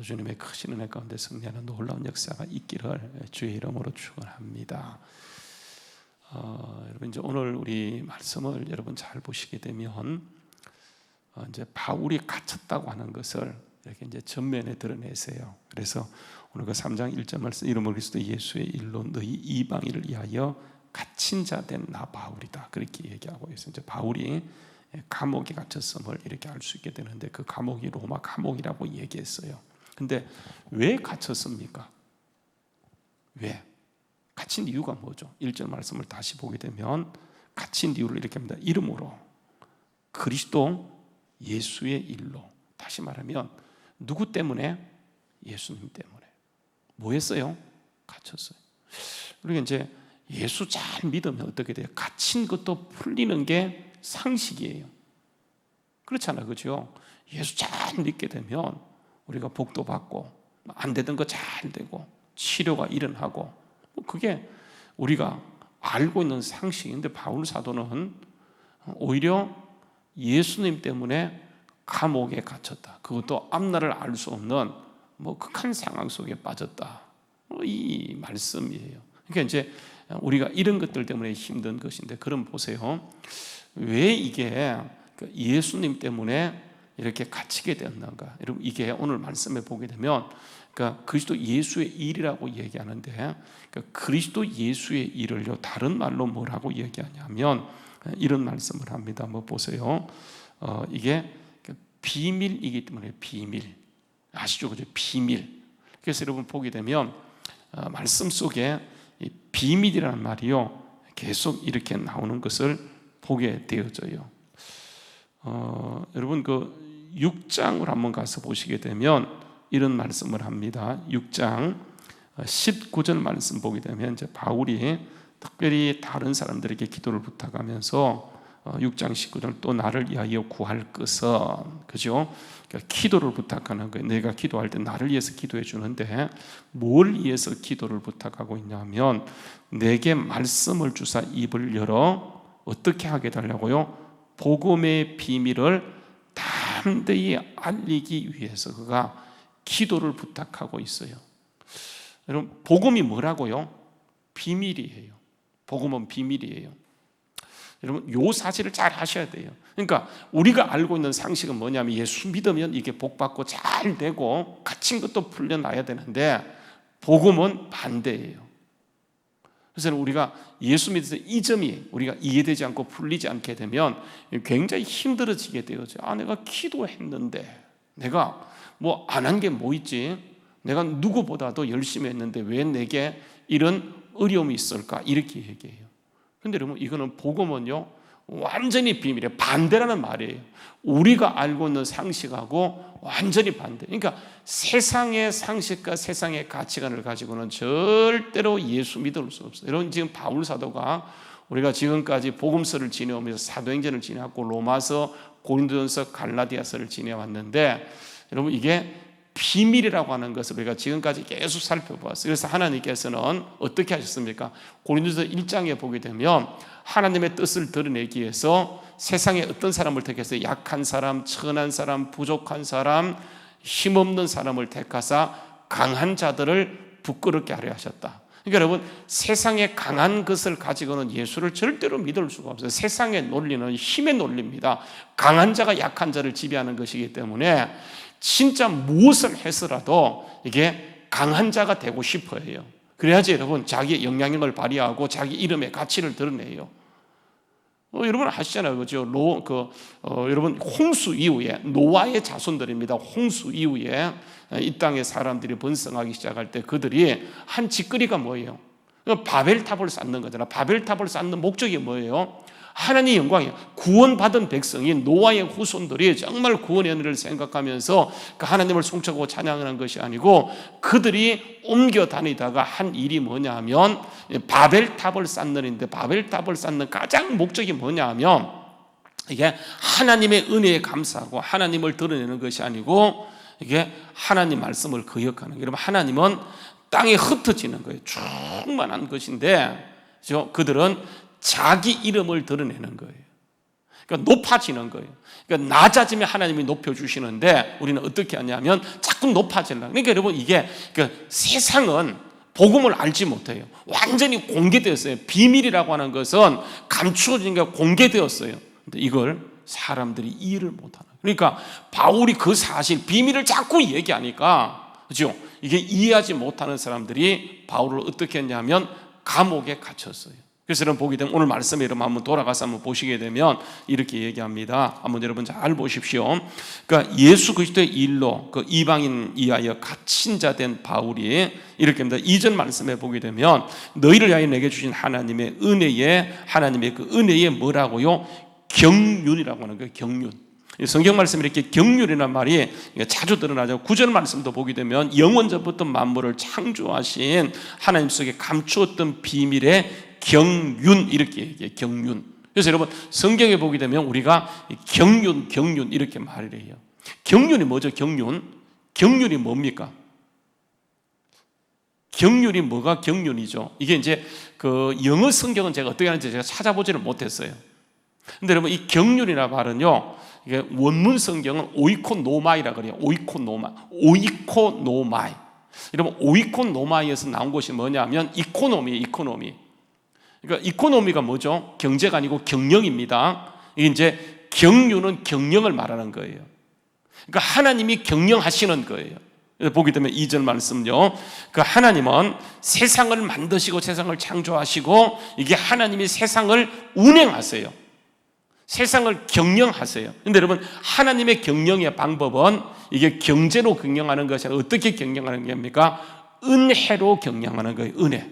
주님의 크신 은혜 가운데 승리하는 놀라운 역사가 있기를 주의 이름으로 축원합니다. 여러분 이제 오늘 우리 말씀을 여러분 잘 보시게 되면 이제 바울이 갇혔다고 하는 것을 이렇게 이제 전면에 드러내세요. 그래서 오늘 그 3장 1절 말씀 이름을 그리스도 예수의 일로 너희 이방인을 위하여 갇힌 자 된 나 바울이다 그렇게 얘기하고 있어요. 이제 바울이 감옥에 갇혔음을 이렇게 알 수 있게 되는데 그 감옥이 로마 감옥이라고 얘기했어요. 근데 왜 갇혔습니까? 왜? 갇힌 이유가 뭐죠? 1절 말씀을 다시 보게 되면 갇힌 이유를 이렇게 합니다. 이름으로 그리스도 예수의 일로. 다시 말하면 누구 때문에? 예수님 때문에. 뭐 했어요? 갇혔어요. 그러니까 이제 예수 잘 믿으면 어떻게 돼요? 갇힌 것도 풀리는 게 상식이에요. 그렇잖아요, 그죠? 예수 잘 믿게 되면 우리가 복도 받고 안 되던 거 잘 되고 치료가 일어나고 그게 우리가 알고 있는 상식인데 바울 사도는 오히려 예수님 때문에 감옥에 갇혔다. 그것도 앞날을 알 수 없는 극한 상황 속에 빠졌다. 이 말씀이에요. 그러니까 이제 우리가 이런 것들 때문에 힘든 것인데, 그럼 보세요. 왜 이게 예수님 때문에 이렇게 갇히게 되었는가? 여러분, 이게 오늘 말씀에 보게 되면 그리스도 예수의 일이라고 얘기하는데, 그리스도 예수의 일을요 다른 말로 뭐라고 얘기하냐면 이런 말씀을 합니다. 보세요. 이게 비밀이기 때문에 비밀. 아시죠? 그죠? 비밀. 그래서 여러분 보게 되면 말씀 속에 이 비밀이라는 말이요 계속 이렇게 나오는 것을 보게 되어져요. 여러분 6장을 한번 가서 보시게 되면 이런 말씀을 합니다. 6장 19절 말씀 보게 되면 이제 바울이 특별히 다른 사람들에게 기도를 부탁하면서 6장 19절 또 나를 위하여 구할 것은, 그죠? 그러니까 기도를 부탁하는 거예요. 내가 기도할 때 나를 위해서 기도해 주는데 뭘 위해서 기도를 부탁하고 있냐면 내게 말씀을 주사 입을 열어 어떻게 하게 달라고요? 복음의 비밀을 담대히 알리기 위해서 그가 기도를 부탁하고 있어요. 여러분, 복음이 뭐라고요? 비밀이에요. 복음은 비밀이에요. 여러분, 요 사실을 잘 하셔야 돼요. 그러니까 우리가 알고 있는 상식은 뭐냐면 예수 믿으면 이게 복받고 잘 되고 갇힌 것도 풀려나야 되는데 복음은 반대예요. 그래서 우리가 예수 믿어서 이 점이 우리가 이해되지 않고 풀리지 않게 되면 굉장히 힘들어지게 되어져. 내가 기도했는데 내가 안 한 게 뭐 있지? 내가 누구보다도 열심히 했는데 왜 내게 이런 어려움이 있을까? 이렇게 얘기해요. 근데 여러분, 이거는 복음은요 완전히 비밀이에요. 반대라는 말이에요. 우리가 알고 있는 상식하고 완전히 반대. 그러니까 세상의 상식과 세상의 가치관을 가지고는 절대로 예수 믿을 수 없어요. 여러분, 지금 바울 사도가 우리가 지금까지 복음서를 지내오면서 사도행전을 지내왔고 로마서, 고린도전서, 갈라디아서를 지내왔는데 여러분, 이게 비밀이라고 하는 것을 우리가 지금까지 계속 살펴보았어요. 그래서 하나님께서는 어떻게 하셨습니까? 고린도서 1장에 보게 되면 하나님의 뜻을 드러내기 위해서 세상에 어떤 사람을 택해서 약한 사람, 천한 사람, 부족한 사람, 힘없는 사람을 택하사 강한 자들을 부끄럽게 하려 하셨다. 그러니까 여러분, 세상에 강한 것을 가지고는 예수를 절대로 믿을 수가 없어요. 세상의 논리는 힘의 논리입니다. 강한 자가 약한 자를 지배하는 것이기 때문에 진짜 무엇을 해서라도 이게 강한 자가 되고 싶어 해요. 그래야지 여러분 자기의 영향력을 발휘하고 자기 이름의 가치를 드러내요. 여러분 아시잖아요, 그죠? 여러분 홍수 이후에 노아의 자손들입니다. 홍수 이후에 이 땅에 사람들이 번성하기 시작할 때 그들이 한 짓거리가 뭐예요? 바벨탑을 쌓는 거잖아. 바벨탑을 쌓는 목적이 뭐예요? 하나님의 영광이에요. 구원받은 백성이 노아의 후손들이 정말 구원의 은혜를 생각하면서 그 하나님을 송축하고 찬양하는 것이 아니고 그들이 옮겨 다니다가 한 일이 뭐냐면 바벨탑을 쌓는 일인데, 바벨탑을 쌓는 가장 목적이 뭐냐면 이게 하나님의 은혜에 감사하고 하나님을 드러내는 것이 아니고 이게 하나님 말씀을 거역하는 거예요. 여러분, 하나님은 땅에 흩어지는 거예요. 충만한 것인데 그들은 자기 이름을 드러내는 거예요. 그러니까 높아지는 거예요. 그러니까 낮아지면 하나님이 높여주시는데 우리는 어떻게 하냐면 자꾸 높아지려고. 그러니까 여러분 이게 세상은 복음을 알지 못해요. 완전히 공개되었어요. 비밀이라고 하는 것은 감추어진 게 공개되었어요. 근데 이걸 사람들이 이해를 못하는. 그러니까 바울이 그 사실 비밀을 자꾸 얘기하니까 그렇죠? 이게 이해하지 못하는 사람들이 바울을 어떻게 했냐면 감옥에 갇혔어요. 그래서 여러분 보게 되면 오늘 말씀에 여러분 한번 돌아가서 한번 보시게 되면 이렇게 얘기합니다. 한번 여러분 잘 보십시오. 그러니까 예수 그리스도의 일로 그 이방인 이하여 갇힌 자 된 바울이 이렇게 합니다. 2절 말씀에 보게 되면 너희를 위하여 내게 주신 하나님의 은혜에 하나님의 그 은혜에 뭐라고요? 경륜이라고 하는 거예요. 경륜. 성경 말씀에 이렇게 경륜이라는 말이 자주 드러나죠. 9절 말씀도 보게 되면 영원전부터 만물을 창조하신 하나님 속에 감추었던 비밀의 경륜 이렇게 얘기해요. 경륜. 그래서 여러분 성경에 보게 되면 우리가 경륜 이렇게 말을 해요. 경륜이 뭐죠? 경륜이 뭡니까? 경륜이 뭐가 경륜이죠? 이게 이제 그 영어 성경은 제가 어떻게 하는지 제가 찾아보지를 못했어요. 근데 여러분 이 경륜이라는 말은요, 이게 원문 성경은 오이코노마이라 그래요. 오이코노마이. 여러분 오이코노마이에서 나온 것이 뭐냐면 이코노미. 그러니까 이코노미가 뭐죠? 경제가 아니고 경영입니다. 이게 이제 경륜은 경영을 말하는 거예요. 그러니까 하나님이 경영하시는 거예요. 보게 되면 2절 말씀요. 그 하나님은 세상을 만드시고 세상을 창조하시고 이게 하나님이 세상을 운행하세요. 세상을 경영하세요. 그런데 여러분 하나님의 경영의 방법은 이게 경제로 경영하는 것이 아니라 어떻게 경영하는 겁니까? 은혜로 경영하는 거예요. 은혜.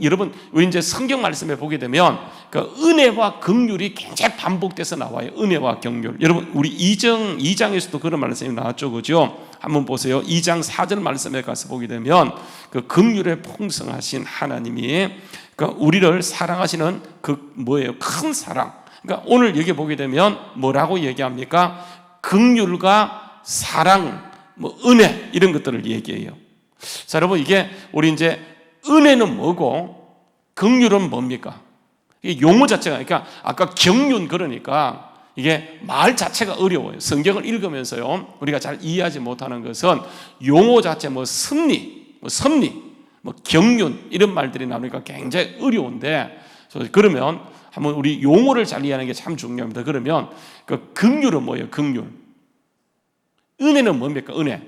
여러분 우리 이제 성경 말씀에 보게 되면 그 은혜와 긍휼이 굉장히 반복돼서 나와요. 은혜와 긍휼. 여러분 우리 2장에서도 그런 말씀이 나왔죠, 그죠? 한번 보세요. 2장 4절 말씀에 가서 보게 되면 그 긍휼에 풍성하신 하나님이 그러니까 우리를 사랑하시는 그 뭐예요? 큰 사랑. 그러니까 오늘 여기 보게 되면 뭐라고 얘기합니까? 긍휼과 사랑, 뭐 은혜 이런 것들을 얘기해요. 자, 여러분 이게 우리 이제 은혜는 뭐고 긍휼은 뭡니까? 이 용어 자체가 그러니까 아까 경륜 그러니까 이게 말 자체가 어려워요. 성경을 읽으면서요 우리가 잘 이해하지 못하는 것은 용어 자체 뭐 섭리, 뭐 경륜 이런 말들이 나오니까 굉장히 어려운데 그러면 한번 우리 용어를 잘 이해하는 게 참 중요합니다. 그러면 그 긍휼은 뭐예요? 긍휼. 은혜는 뭡니까? 은혜.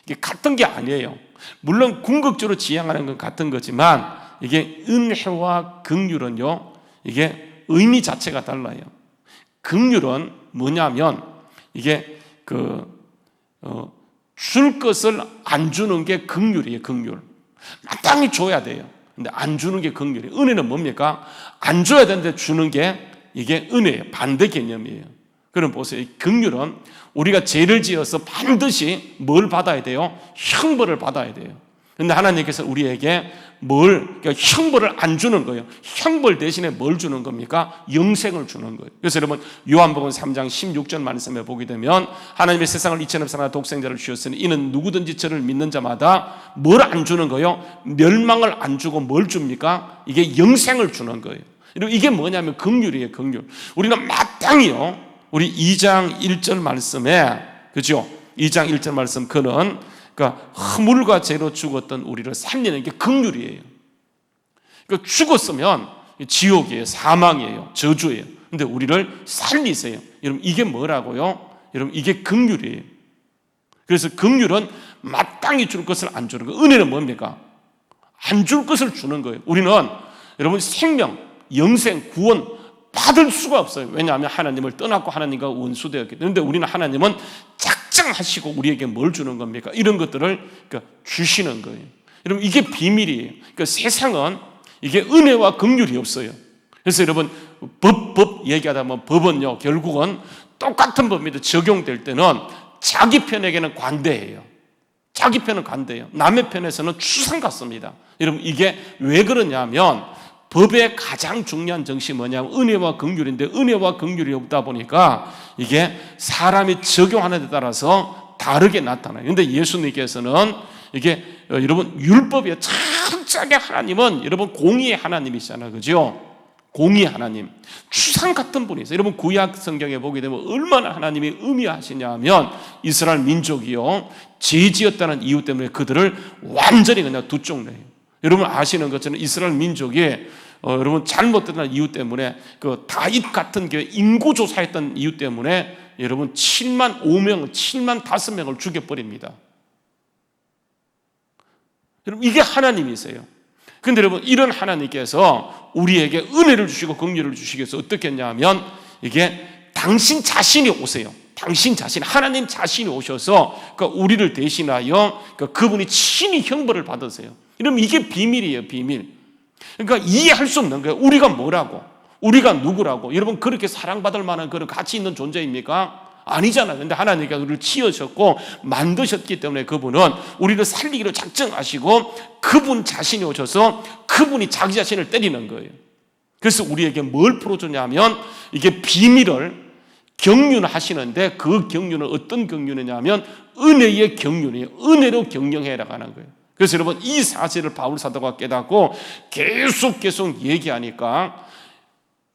이게 같은 게 아니에요. 물론 궁극적으로 지향하는 건 같은 거지만 이게 은혜와 긍휼은요 이게 의미 자체가 달라요. 긍휼은 뭐냐면 이게 줄 것을 안 주는 게 긍휼이에요. 긍휼. 마땅히 줘야 돼요. 근데 안 주는 게 긍휼이에요. 은혜는 뭡니까? 안 줘야 되는데 주는 게 이게 은혜예요. 반대 개념이에요. 그럼 보세요. 긍휼은 우리가 죄를 지어서 반드시 뭘 받아야 돼요? 형벌을 받아야 돼요. 그런데 하나님께서 우리에게 그러니까 형벌을 안 주는 거예요. 형벌 대신에 뭘 주는 겁니까? 영생을 주는 거예요. 그래서 여러분 요한복음 3장 16절 말씀에 보게 되면 하나님의 세상을 이처럼 사랑하사 독생자를 주셨으니 이는 누구든지 저를 믿는 자마다 뭘 안 주는 거예요? 멸망을 안 주고 뭘 줍니까? 이게 영생을 주는 거예요. 이게 뭐냐면 긍휼이에요. 긍휼. 우리는 마땅히요 우리 2장 1절 말씀에 그죠? 2장 1절 말씀 그는 그러니까 허물과 죄로 죽었던 우리를 살리는 게 긍휼이에요. 그러니까 죽었으면 지옥이에요, 사망이에요, 저주예요. 근데 우리를 살리세요. 여러분 이게 뭐라고요? 여러분 이게 긍휼이에요. 그래서 긍휼은 마땅히 줄 것을 안 주는 거예요. 은혜는 뭡니까? 안 줄 것을 주는 거예요. 우리는 여러분 생명, 영생, 구원 받을 수가 없어요. 왜냐하면 하나님을 떠났고 하나님과 원수되었기 때문에. 그런데 우리는 하나님은 작정하시고 우리에게 뭘 주는 겁니까? 이런 것들을 그러니까 주시는 거예요. 여러분 이게 비밀이에요. 그러니까 세상은 이게 은혜와 긍휼이 없어요. 그래서 여러분 법 얘기하다 보면 법은요 결국은 똑같은 법인데 적용될 때는 자기 편에게는 관대해요. 자기 편은 관대해요. 남의 편에서는 추상 같습니다. 여러분 이게 왜 그러냐면 법의 가장 중요한 정신이 뭐냐면 은혜와 긍휼인데 은혜와 긍휼이 없다 보니까 이게 사람이 적용하는 데 따라서 다르게 나타나요. 그런데 예수님께서는 이게 여러분 율법이에요. 철저하게 하나님은 여러분 공의의 하나님이시잖아요. 그죠? 공의 하나님, 주상 같은 분이 있어요. 여러분 구약 성경에 보게 되면 얼마나 하나님이 의미하시냐면 이스라엘 민족이요 죄 지었다는 이유 때문에 그들을 완전히 그냥 두 쪽 내요. 여러분 아시는 것처럼 이스라엘 민족이 여러분 잘못된 이유 때문에 그 다윗 같은 게 인구 조사했던 이유 때문에 여러분 7만 5명, 7만 5명을 죽여버립니다. 여러분 이게 하나님이세요. 그런데 여러분 이런 하나님께서 우리에게 은혜를 주시고 긍휼을 주시기 위해서 어떻게 했냐면 이게 당신 자신이 오세요. 당신 자신, 하나님 자신이 오셔서 그러니까 우리를 대신하여 그분이 친히 형벌을 받으세요. 여러분 이게 비밀이에요, 비밀. 그러니까 이해할 수 없는 거예요. 우리가 뭐라고, 우리가 누구라고. 여러분 그렇게 사랑받을 만한 그런 가치 있는 존재입니까? 아니잖아요. 근데 하나님께서 우리를 지으셨고 만드셨기 때문에 그분은 우리를 살리기로 작정하시고 그분 자신이 오셔서 그분이 자기 자신을 때리는 거예요. 그래서 우리에게 뭘 풀어주냐면 이게 비밀을 경륜하시는데 그 경륜은 어떤 경륜이냐면 은혜의 경륜이에요. 은혜로 경영해라고 하는 거예요. 그래서 여러분 이 사실을 바울 사도가 깨닫고 계속 얘기하니까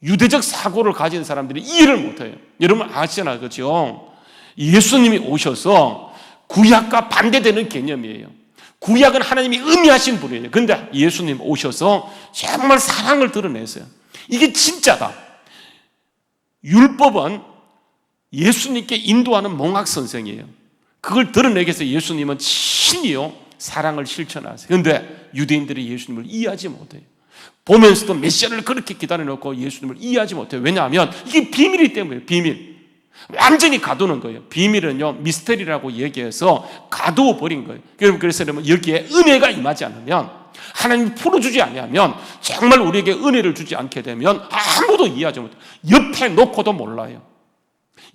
유대적 사고를 가진 사람들이 이해를 못해요. 여러분 아시잖아요, 그렇죠? 예수님이 오셔서 구약과 반대되는 개념이에요. 구약은 하나님이 의미하신 분이에요. 그런데 예수님 오셔서 정말 사랑을 드러내세요. 이게 진짜다. 율법은 예수님께 인도하는 몽학 선생이에요. 그걸 드러내기 위해서 예수님은 친히요 사랑을 실천하세요. 그런데 유대인들이 예수님을 이해하지 못해요. 보면서도 메시아를 그렇게 기다려놓고 예수님을 이해하지 못해요. 왜냐하면 이게 비밀이기 때문에. 비밀 완전히 가두는 거예요. 비밀은요 미스터리라고 얘기해서 가두어 버린 거예요. 그래서 여러분 여기에 은혜가 임하지 않으면, 하나님이 풀어주지 않으면, 정말 우리에게 은혜를 주지 않게 되면 아무도 이해하지 못해요. 옆에 놓고도 몰라요.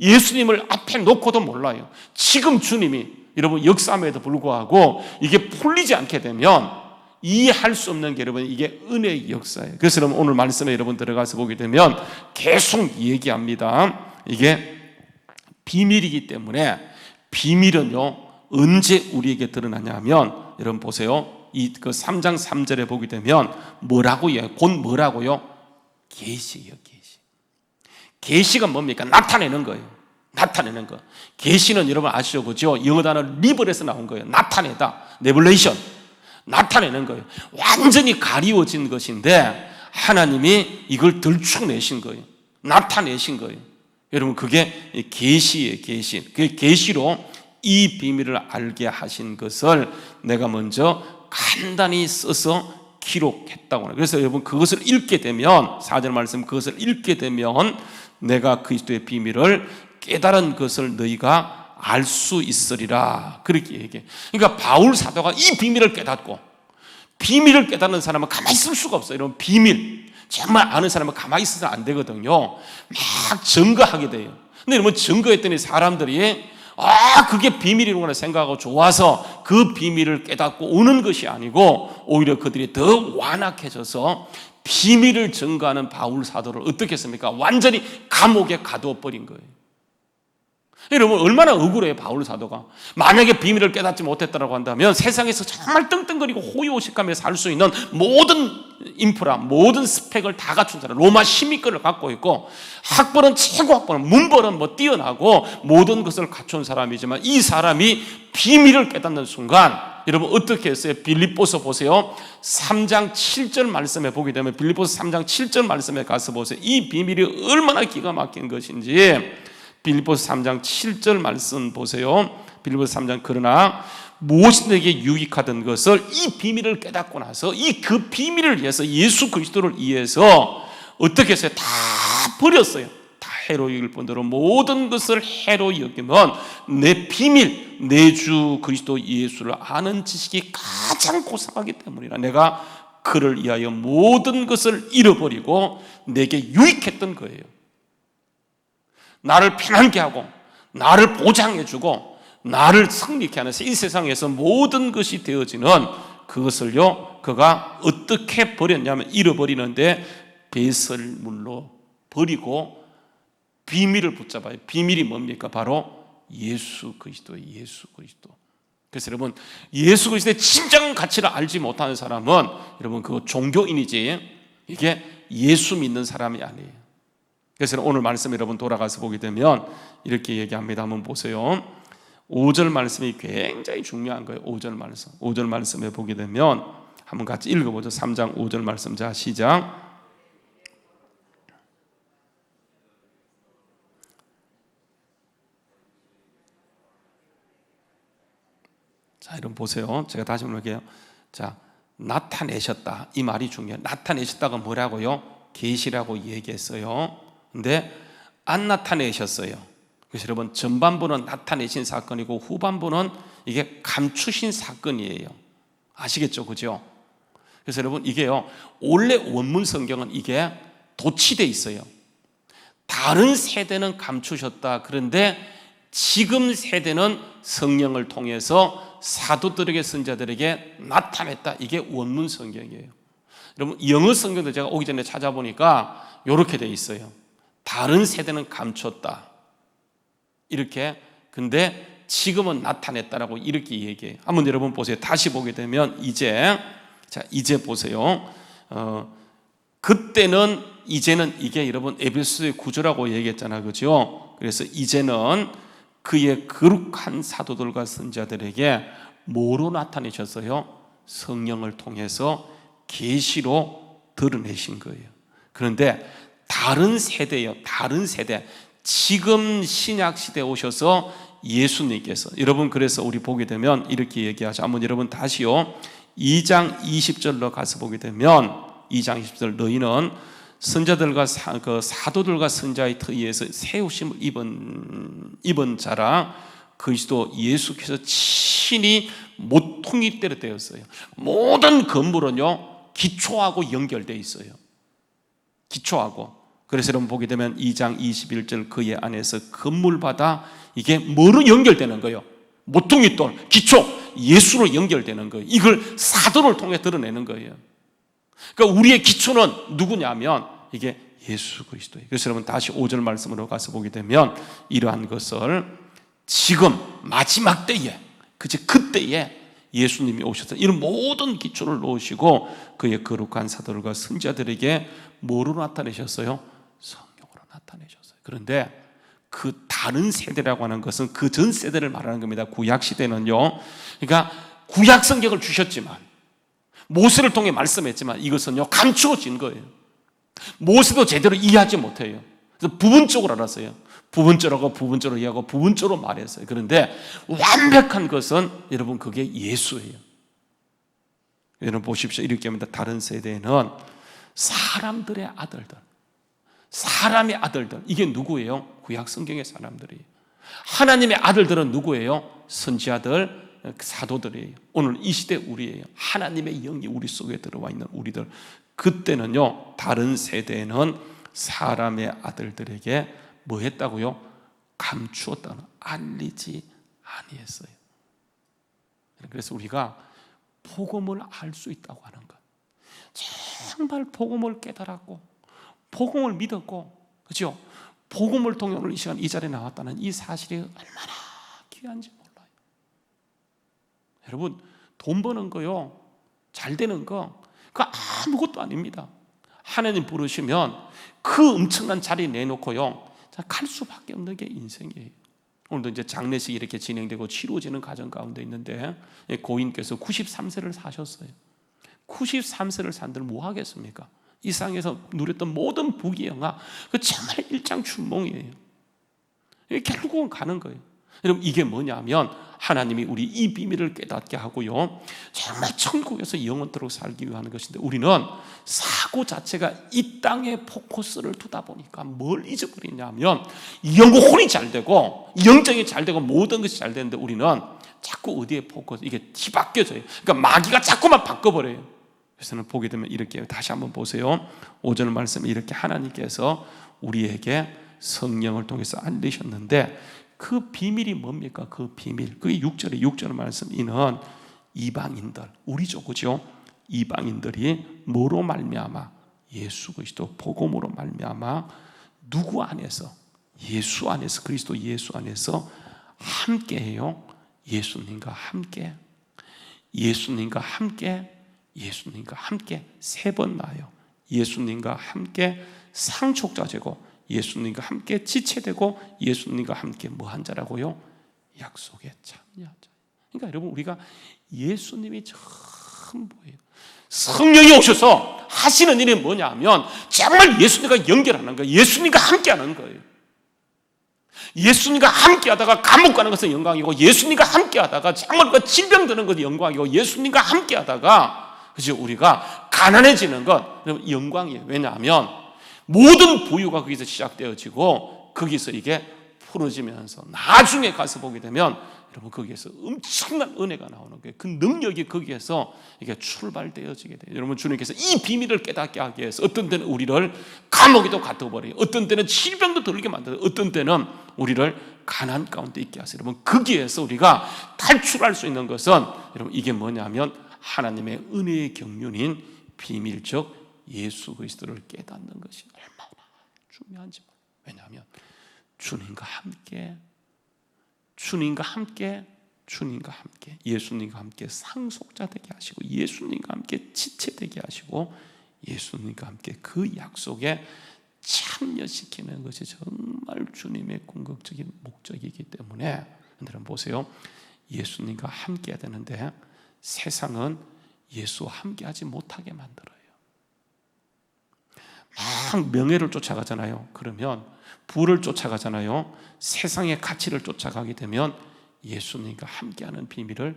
예수님을 앞에 놓고도 몰라요. 지금 주님이 여러분 역사함에도 불구하고 이게 풀리지 않게 되면 이해할 수 없는 게 여러분 이게 은혜의 역사예요. 그래서 여러분 오늘 말씀에 여러분 들어가서 보게 되면 계속 얘기합니다. 이게 비밀이기 때문에, 비밀은요 언제 우리에게 드러나냐면 여러분 보세요. 이 그 3장 3절에 보게 되면 뭐라고요? 곧 뭐라고요? 계시예요. 계시. 계시가 뭡니까? 나타내는 거예요. 나타내는 거. 계시는 여러분 아시죠? 그죠? 영어 단어 리버에서 나온 거예요. 나타내다. 레블레이션. 나타내는 거예요. 완전히 가리워진 것인데 하나님이 이걸 들추내신 거예요. 나타내신 거예요. 여러분 그게 계시예요. 계시. 그 계시로 이 비밀을 알게 하신 것을 내가 먼저 간단히 써서 기록했다고 해요. 그래서 여러분 그것을 읽게 되면 4절 말씀 그것을 읽게 되면 내가 그리스도의 비밀을 깨달은 것을 너희가 알 수 있으리라. 그렇게 얘기해. 그러니까 바울 사도가 이 비밀을 깨닫고, 비밀을 깨닫는 사람은 가만히 있을 수가 없어요. 이런 비밀 정말 아는 사람은 가만히 있어서는 안 되거든요. 막 증거하게 돼요. 근데 여러분 증거했더니 사람들이 그게 비밀이구나 생각하고 좋아서 그 비밀을 깨닫고 오는 것이 아니고 오히려 그들이 더 완악해져서 비밀을 증거하는 바울 사도를 어떻게 했습니까? 완전히 감옥에 가두어 버린 거예요. 여러분 얼마나 억울해요 바울 사도가. 만약에 비밀을 깨닫지 못했다고 한다면 세상에서 정말 떵떵거리고 호의호식하며 살 수 있는 모든 인프라, 모든 스펙을 다 갖춘 사람, 로마 시민권을 갖고 있고 학벌은 최고 학벌은, 문벌은 뭐 뛰어나고 모든 것을 갖춘 사람이지만 이 사람이 비밀을 깨닫는 순간 여러분 어떻게 했어요? 빌립보서 보세요. 3장 7절 말씀에 보게 되면 빌립보서 3장 7절 말씀에 가서 보세요. 이 비밀이 얼마나 기가 막힌 것인지 빌립보서 3장 7절 말씀 보세요. 빌립보서 3장 그러나 무엇인에게 유익하던 것을 이 비밀을 깨닫고 나서 그 비밀을 위해서 예수 그리스도를 위해서 어떻게 했어요? 다 버렸어요. 다 해로 여길 뿐더러 모든 것을 해로 여기면 내 비밀, 내 주 그리스도 예수를 아는 지식이 가장 고상하기 때문이라 내가 그를 위하여 모든 것을 잃어버리고 내게 유익했던 거예요. 나를 편안케 하고 나를 보장해주고 나를 승리케 하는 이 세상에서 모든 것이 되어지는 그것을요 그가 어떻게 버렸냐면 잃어버리는데 배설물로 버리고 비밀을 붙잡아요. 비밀이 뭡니까? 바로 예수 그리스도예요. 예수 그리스도. 그래서 여러분 예수 그리스도의 진정한 가치를 알지 못하는 사람은 여러분 그거 종교인이지 이게 예수 믿는 사람이 아니에요. 그래서 오늘 말씀 여러분 돌아가서 보게 되면 이렇게 얘기합니다. 한번 보세요. 5절 말씀이 굉장히 중요한 거예요. 5절 말씀에 보게 되면 한번 같이 읽어보죠. 3장 5절 말씀. 자, 시작. 자, 여러분 보세요. 제가 다시 한번 할게요. 자, 나타내셨다. 이 말이 중요해요. 나타내셨다가 뭐라고요? 계시라고 얘기했어요. 근데 안 나타내셨어요. 그래서 여러분 전반부는 나타내신 사건이고 후반부는 이게 감추신 사건이에요. 아시겠죠? 그죠? 그래서 여러분 이게요, 원래 원문 성경은 이게 도치돼 있어요. 다른 세대는 감추셨다. 그런데 지금 세대는 성령을 통해서 사도들에게, 선자들에게 나타냈다. 이게 원문 성경이에요. 여러분 영어 성경도 제가 오기 전에 찾아보니까 이렇게 돼 있어요. 다른 세대는 감췄다. 이렇게. 근데 지금은 나타냈다라고 이렇게 얘기해요. 한번 여러분 보세요. 다시 보게 되면 이제 보세요. 그때는, 이제는, 이게 여러분 에베소의 구조라고 얘기했잖아요. 그죠? 그래서 이제는 그의 거룩한 사도들과 선자들에게 뭐로 나타내셨어요? 성령을 통해서 계시로 드러내신 거예요. 그런데 다른 세대예요. 다른 세대. 지금 신약 시대에 오셔서 예수님께서, 여러분 그래서 우리 보게 되면 이렇게 얘기하죠. 한번 여러분 다시요. 2장 20절로 가서 보게 되면 2장 20절, 너희는 선자들과 사도들과 선자의 터위에서 세우심을 입은 자라 그리스도 예수께서 친히 모퉁이 때려 되었어요. 모든 건물은요 기초하고 연결되어 있어요. 기초하고. 그래서 여러분 보게 되면 2장 21절, 그의 안에서 건물마다 이게 뭐로 연결되는 거예요? 모퉁이 돌, 기초, 예수로 연결되는 거예요. 이걸 사도를 통해 드러내는 거예요. 그러니까 우리의 기초는 누구냐면 이게 예수 그리스도예요. 그래서 여러분 다시 5절 말씀으로 가서 보게 되면 이러한 것을 지금 마지막 때에, 그때에 예수님이 오셔서 이런 모든 기초를 놓으시고 그의 거룩한 사도들과 선자들에게 뭐로 나타내셨어요? 성령으로 나타내셨어요. 그런데 그 다른 세대라고 하는 것은 그 전 세대를 말하는 겁니다. 구약 시대는요. 그러니까 구약 성경을 주셨지만, 모세를 통해 말씀했지만 이것은요 감추어진 거예요. 모세도 제대로 이해하지 못해요. 그래서 부분적으로 알았어요. 부분적으로 이해하고 부분적으로 말했어요. 그런데 완벽한 것은 여러분 그게 예수예요. 여러분 보십시오. 이렇게 합니다. 다른 세대에는 사람들의 아들들, 사람의 아들들, 이게 누구예요? 구약 성경의 사람들이에요. 하나님의 아들들은 누구예요? 선지자들, 사도들이에요. 오늘 이 시대 우리예요. 하나님의 영이 우리 속에 들어와 있는 우리들. 그때는요 다른 세대에는 사람의 아들들에게 뭐 했다고요? 감추었다는, 알리지 아니했어요. 그래서 우리가 복음을 알 수 있다고 하는 것, 정말 복음을 깨달았고 복음을 믿었고, 그렇죠? 복음을 통해 오늘 이 시간 이 자리에 나왔다는 이 사실이 얼마나 귀한지 몰라요. 여러분 돈 버는 거요, 잘 되는 거, 그거 아무것도 아닙니다. 하나님 부르시면 그 엄청난 자리 내놓고요 갈 수밖에 없는 게 인생이에요. 오늘도 이제 장례식이 이렇게 진행되고 치루어지는 가정 가운데 있는데 고인께서 93세를 사셨어요. 93세를 산들 뭐 하겠습니까? 이 세상에서 누렸던 모든 부귀영화 그 정말 일장춘몽이에요. 결국은 가는 거예요. 여러분 이게 뭐냐면 하나님이 우리 이 비밀을 깨닫게 하고요 정말 천국에서 영원토록 살기 위한 것인데, 우리는 사고 자체가 이 땅에 포커스를 두다 보니까 뭘 잊어버리냐면 영혼이 잘 되고 영적이 잘 되고 모든 것이 잘 되는데 우리는 자꾸 어디에 포커스, 이게 뒤바뀌어져요. 그러니까 마귀가 자꾸만 바꿔버려요. 그래서 보게 되면 이렇게, 다시 한번 보세요. 5절 말씀에 이렇게 하나님께서 우리에게 성령을 통해서 알리셨는데 그 비밀이 뭡니까? 그 비밀, 그게 6절 말씀, 이는 이방인들, 우리죠, 그죠? 이방인들이 뭐로 말미암아? 예수 그리스도 복음으로 말미암아 누구 안에서? 예수 안에서, 그리스도 예수 안에서 함께해요. 예수님과 함께, 예수님과 함께, 예수님과 함께 세 번 나요. 예수님과 함께 상속자 되고 예수님과 함께 지체되고 예수님과 함께 뭐한 자라고요? 약속에 참여한 자. 그러니까 여러분, 우리가 예수님이 전부예요. 성령이 오셔서 하시는 일이 뭐냐 하면 정말 예수님과 연결하는 거예요. 예수님과 함께하는 거예요. 예수님과 함께하다가 감옥 가는 것은 영광이고, 예수님과 함께하다가 정말 그 질병 드는 것이 영광이고, 예수님과 함께하다가 그죠, 우리가 가난해지는 것 영광이에요. 왜냐하면 모든 부유가 거기서 시작되어지고 거기서 이게 풀어지면서 나중에 가서 보게 되면 여러분, 거기에서 엄청난 은혜가 나오는 거예요. 그 능력이 거기에서 이게 출발되어지게 돼요. 여러분, 주님께서 이 비밀을 깨닫게 하기 위해서 어떤 때는 우리를 감옥에도 가둬버려요. 어떤 때는 질병도 들게 만들어요. 어떤 때는 우리를 가난 가운데 있게 하세요. 여러분, 거기에서 우리가 탈출할 수 있는 것은 여러분, 이게 뭐냐면 하나님의 은혜의 경륜인 비밀적 예수 그리스도를 깨닫는 것이 얼마나 중요한지. 왜냐하면 주님과 함께 예수님과 함께 상속자 되게 하시고, 예수님과 함께 지체되게 하시고, 예수님과 함께 그 약속에 참여시키는 것이 정말 주님의 궁극적인 목적이기 때문에, 여러분 보세요. 예수님과 함께 해야 되는데 세상은 예수와 함께 하지 못하게 만들어요. 막 명예를 쫓아가잖아요. 그러면 부를 쫓아가잖아요. 세상의 가치를 쫓아가게 되면 예수님과 함께하는 비밀을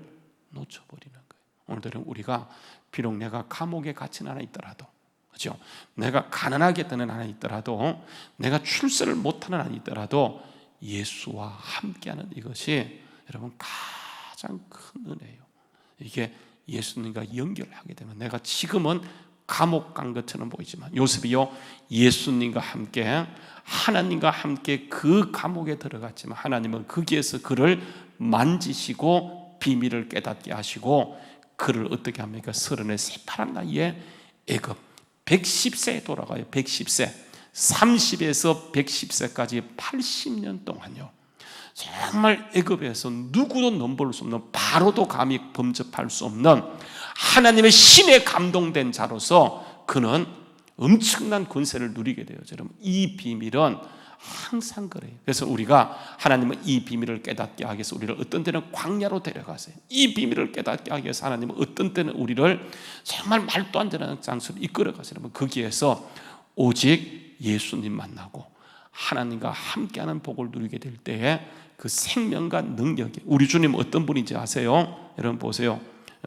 놓쳐버리는 거예요. 오늘들은 우리가 비록 내가 감옥에 갇힌 하나 있더라도, 그렇죠? 내가 가난하게 되는 하나 있더라도, 내가 출세를 못하는 하나 있더라도 예수와 함께하는 이것이 여러분 가장 큰 은혜예요. 이게 예수님과 연결을 하게 되면 내가 지금은 감옥 간 것처럼 보이지만 요셉이요, 예수님과 함께 하나님과 함께 그 감옥에 들어갔지만 하나님은 거기에서 그를 만지시고 비밀을 깨닫게 하시고 그를 어떻게 합니까? 30의 새파란 나이에 애굽 110세에 돌아가요. 110세 30에서 110세까지 80년 동안요, 정말 애굽에서 누구도 넘볼 수 없는, 바로도 감히 범접할 수 없는 하나님의 신에 감동된 자로서 그는 엄청난 권세를 누리게 돼요. 여러분, 이 비밀은 항상 그래요. 그래서 우리가 하나님은 이 비밀을 깨닫게 하기 위해서 우리를 어떤 때는 광야로 데려가세요. 이 비밀을 깨닫게 하기 위해서 하나님은 어떤 때는 우리를 정말 말도 안 되는 장소로 이끌어가세요. 여러분, 거기에서 오직 예수님 만나고 하나님과 함께하는 복을 누리게 될 때에 그 생명과 능력이, 우리 주님 어떤 분인지 아세요? 여러분 보세요.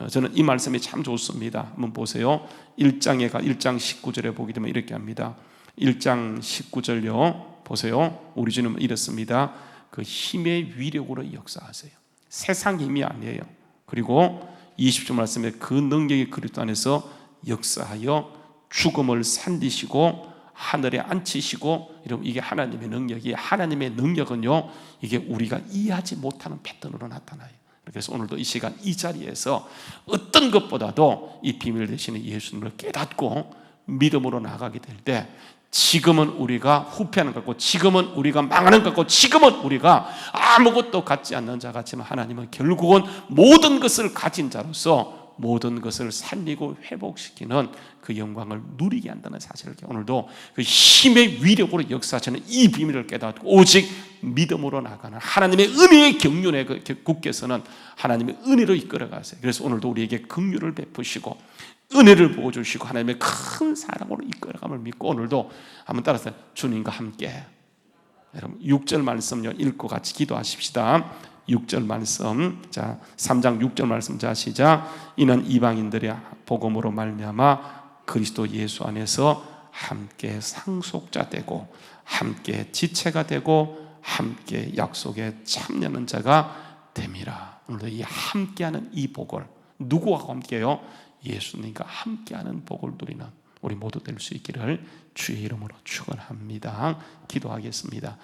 저는 이 말씀이 참 좋습니다. 한번 보세요. 1장 19절에 보게 되면 이렇게 합니다. 1장 19절요, 보세요. 우리 주님은 이렇습니다. 그 힘의 위력으로 역사하세요. 세상 힘이 아니에요. 그리고 20절 말씀에 그 능력이 그리스도 안에서 역사하여 죽음을 살리시고 하늘에 앉히시고, 여러분 이게 하나님의 능력이, 하나님의 능력은요, 이게 우리가 이해하지 못하는 패턴으로 나타나요. 그래서 오늘도 이 시간 이 자리에서 어떤 것보다도 이 비밀 되시는 예수님을 깨닫고 믿음으로 나가게 될 때, 지금은 우리가 후패하는 것 같고, 지금은 우리가 망하는 것 같고, 지금은 우리가 아무것도 갖지 않는 자 같지만 하나님은 결국은 모든 것을 가진 자로서 모든 것을 살리고 회복시키는 그 영광을 누리게 한다는 사실을 오늘도 그 힘의 위력으로 역사하시는 이 비밀을 깨닫고 오직 믿음으로 나가는 하나님의 은혜의 경륜에 굳게서는 하나님의 은혜로 이끌어가세요. 그래서 오늘도 우리에게 긍휼을 베푸시고 은혜를 부어주시고 하나님의 큰 사랑으로 이끌어감을 믿고, 오늘도 한번 따라서 주님과 함께, 여러분 6절 말씀 읽고 같이 기도하십시다. 6절 말씀, 자 3장 6절 말씀, 자 시작. 이는 이방인들의 복음으로 말미암아 그리스도 예수 안에서 함께 상속자 되고 함께 지체가 되고 함께 약속에 참여하는 자가 됨이라. 오늘도 이 함께하는 이 복을, 누구와 함께요? 예수님과 함께하는 복을 누리는 우리 모두 될 수 있기를 주의 이름으로 축원합니다. 기도하겠습니다.